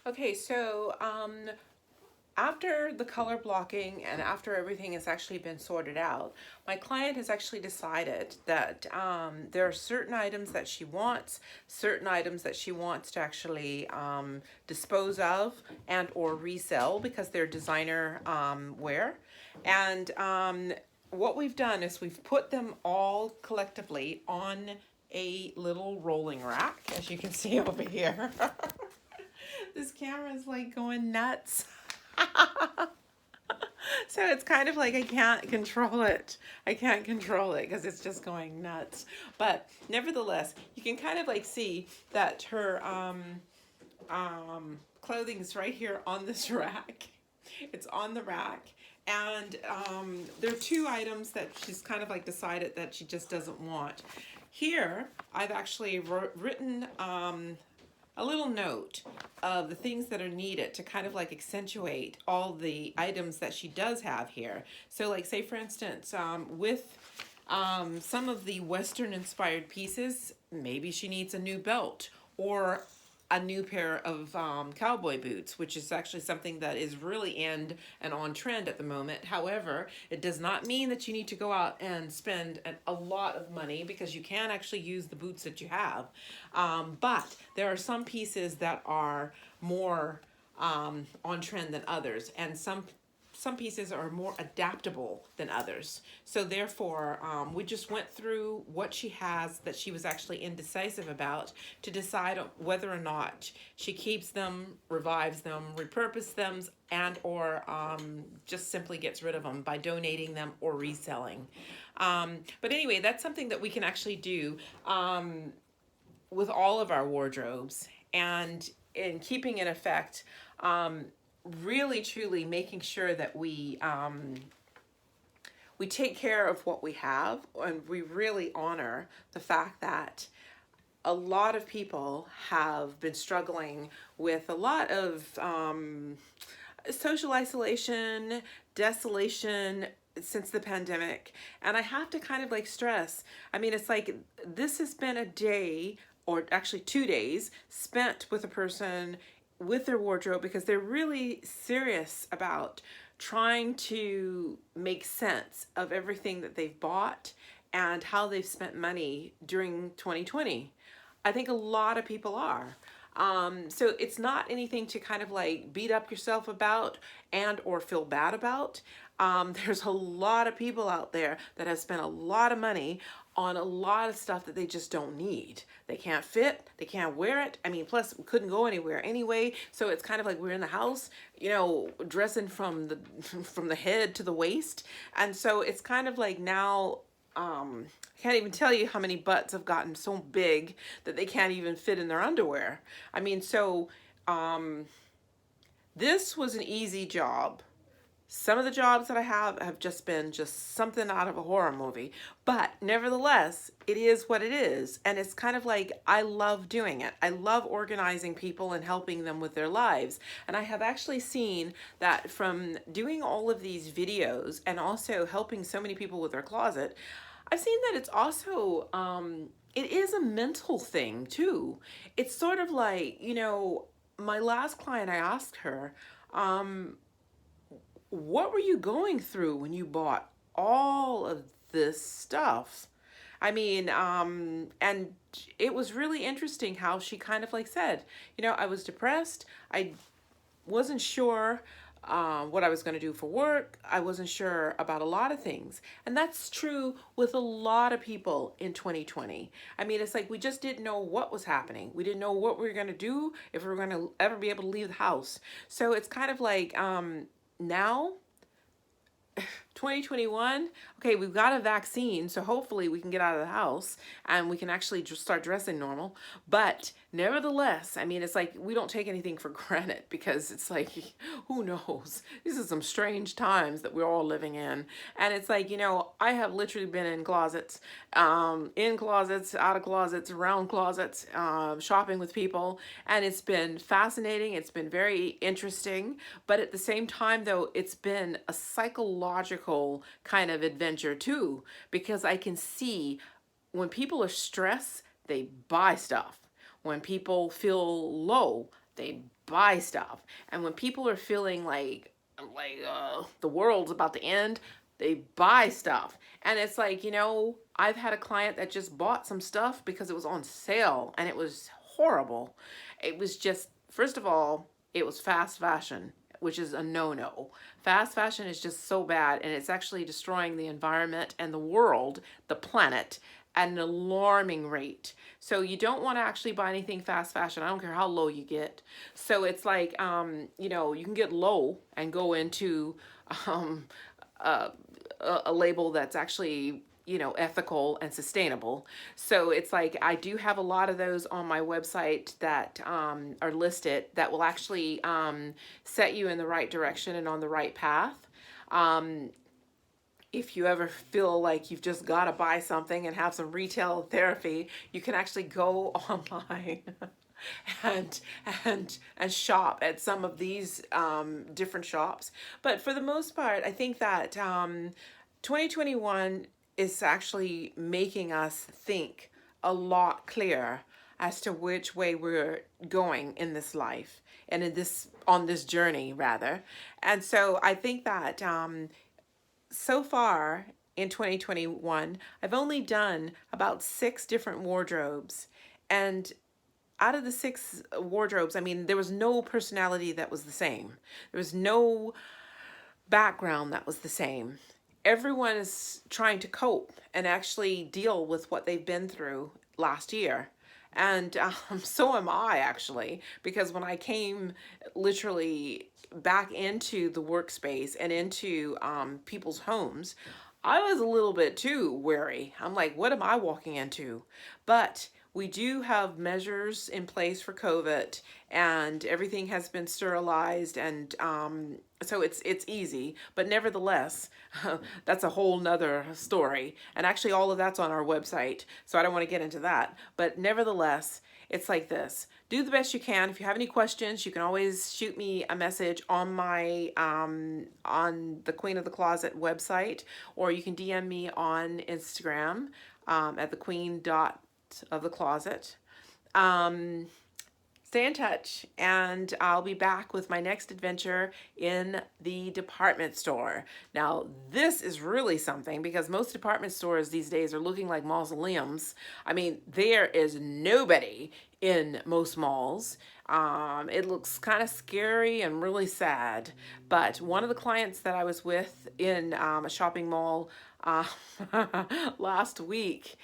Okay, so after the color blocking and after everything has actually been sorted out, my client has actually decided that there are certain items that she wants, certain items that she wants to actually dispose of and or resell because they're designer wear. And what we've done is we've put them all collectively on a little rolling rack, as you can see over here. This camera is like going nuts. So it's kind of like I can't control it. I can't control it because it's just going nuts. But nevertheless, you can kind of like see that her clothing is right here on this rack. It's on the rack. And there are two items that she's kind of like decided that she just doesn't want. Here, I've actually written a little note of the things that are needed to kind of like accentuate all the items that she does have here. So like say for instance, with some of the Western inspired pieces, maybe she needs a new belt or a new pair of cowboy boots, which is actually something that is really in and on trend at the moment. However, it does not mean that you need to go out and spend a lot of money because you can actually use the boots that you have. But there are some pieces that are more on trend than others, and some pieces are more adaptable than others. So therefore, we just went through what she has that she was actually indecisive about to decide whether or not she keeps them, revives them, repurposes them, and or just simply gets rid of them by donating them or reselling. But anyway, that's something that we can actually do with all of our wardrobes, and in keeping in effect, really truly making sure that we take care of what we have, and we really honor the fact that a lot of people have been struggling with a lot of social isolation, desolation since the pandemic. And I have to kind of like stress, I mean, it's like this has been a day, or actually 2 days, spent with a person with their wardrobe because they're really serious about trying to make sense of everything that they've bought and how they've spent money during 2020. I think a lot of people are. So it's not anything to kind of like beat up yourself about and or feel bad about. There's a lot of people out there that have spent a lot of money on a lot of stuff that they just don't need. They can't fit, they can't wear it. I mean, plus we couldn't go anywhere anyway. So it's kind of like we're in the house, you know, dressing from the from the head to the waist. And so it's kind of like now I can't even tell you how many butts have gotten so big that they can't even fit in their underwear. I mean, so this was an easy job. Some of the jobs that I have just been just something out of a horror movie. But nevertheless, it is what it is. And it's kind of like, I love doing it. I love organizing people and helping them with their lives. And I have actually seen that from doing all of these videos and also helping so many people with their closet, I've seen that it's also, it is a mental thing too. It's sort of like, you know, my last client, I asked her, what were you going through when you bought all of this stuff? I mean, and it was really interesting how she kind of like said, you know, I was depressed. I wasn't sure what I was going to do for work. I wasn't sure about a lot of things. And that's true with a lot of people in 2020. I mean, it's like we just didn't know what was happening. We didn't know what we were going to do, if we were going to ever be able to leave the house. So it's kind of like now 2021, okay, we've got a vaccine, so hopefully we can get out of the house and we can actually just start dressing normal. But nevertheless, I mean, it's like we don't take anything for granted because it's like, who knows? These are some strange times that we're all living in. And it's like, you know, I have literally been in closets, out of closets, around closets, shopping with people. And it's been fascinating. It's been very interesting. But at the same time, though, it's been a psychological kind of adventure too, because I can see when people are stressed, they buy stuff. When people feel low, they buy stuff. And when people are feeling like the world's about to end, they buy stuff. And it's like, you know, I've had a client that just bought some stuff because it was on sale, and it was horrible. It was just, first of all, it was fast fashion, which is a no-no. Fast fashion is just so bad, and it's actually destroying the environment and the world, the planet, at an alarming rate. So you don't want to actually buy anything fast fashion. I don't care how low you get. So it's like, you know, you can get low and go into um, a label that's actually, you know, ethical and sustainable. So it's like, I do have a lot of those on my website that are listed that will actually set you in the right direction and on the right path. If you ever feel like you've just got to buy something and have some retail therapy, you can actually go online and shop at some of these different shops. But for the most part, I think that 2021 is actually making us think a lot clearer as to which way we're going in this life and in this on this journey rather. And so I think that so far in 2021, I've only done about 6 different wardrobes. And out of the 6 wardrobes, I mean, there was no personality that was the same. There was no background that was the same. Everyone is trying to cope and actually deal with what they've been through last year. And so am I, actually, because when I came literally back into the workspace and into people's homes, I was a little bit too wary. I'm like, what am I walking into? But we do have measures in place for COVID, and everything has been sterilized, and so it's easy. But nevertheless, that's a whole nother story. And actually, all of that's on our website, so I don't want to get into that. But nevertheless, it's like this. Do the best you can. If you have any questions, you can always shoot me a message on my on the Queen of the Closet website, or you can DM me on Instagram at thequeen.of-the-closet. Stay in touch, and I'll be back with my next adventure in the department store. Now, this is really something, because most department stores these days are looking like mausoleums. I mean, there is nobody in most malls. It looks kind of scary and really sad. But one of the clients that I was with in a shopping mall last week,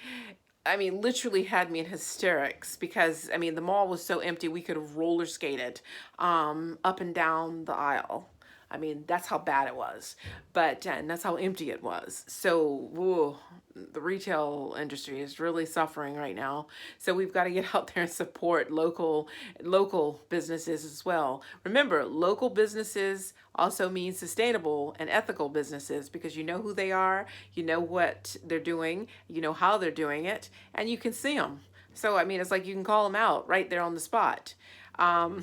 I mean, literally had me in hysterics, because, I mean, the mall was so empty we could have roller skated up and down the aisle. I mean, that's how bad it was, but and that's how empty it was. So, whoa, the retail industry is really suffering right now. So we've got to get out there and support local businesses as well. Remember, local businesses also means sustainable and ethical businesses, because you know who they are, you know what they're doing, you know how they're doing it, and you can see them. So, I mean, it's like you can call them out right there on the spot. So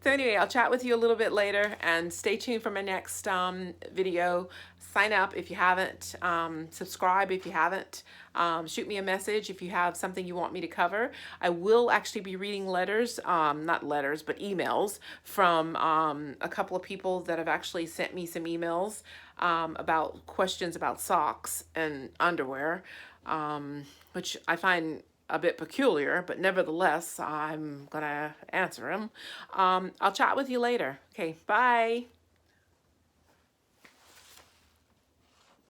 anyway, I'll chat with you a little bit later, and stay tuned for my next video. Sign up if you haven't, subscribe if you haven't, shoot me a message if you have something you want me to cover. I will actually be reading letters, not letters, but emails from a couple of people that have actually sent me some emails about questions about socks and underwear, which I find a bit peculiar, but nevertheless, I'm gonna answer them. I'll chat with you later. Okay, bye.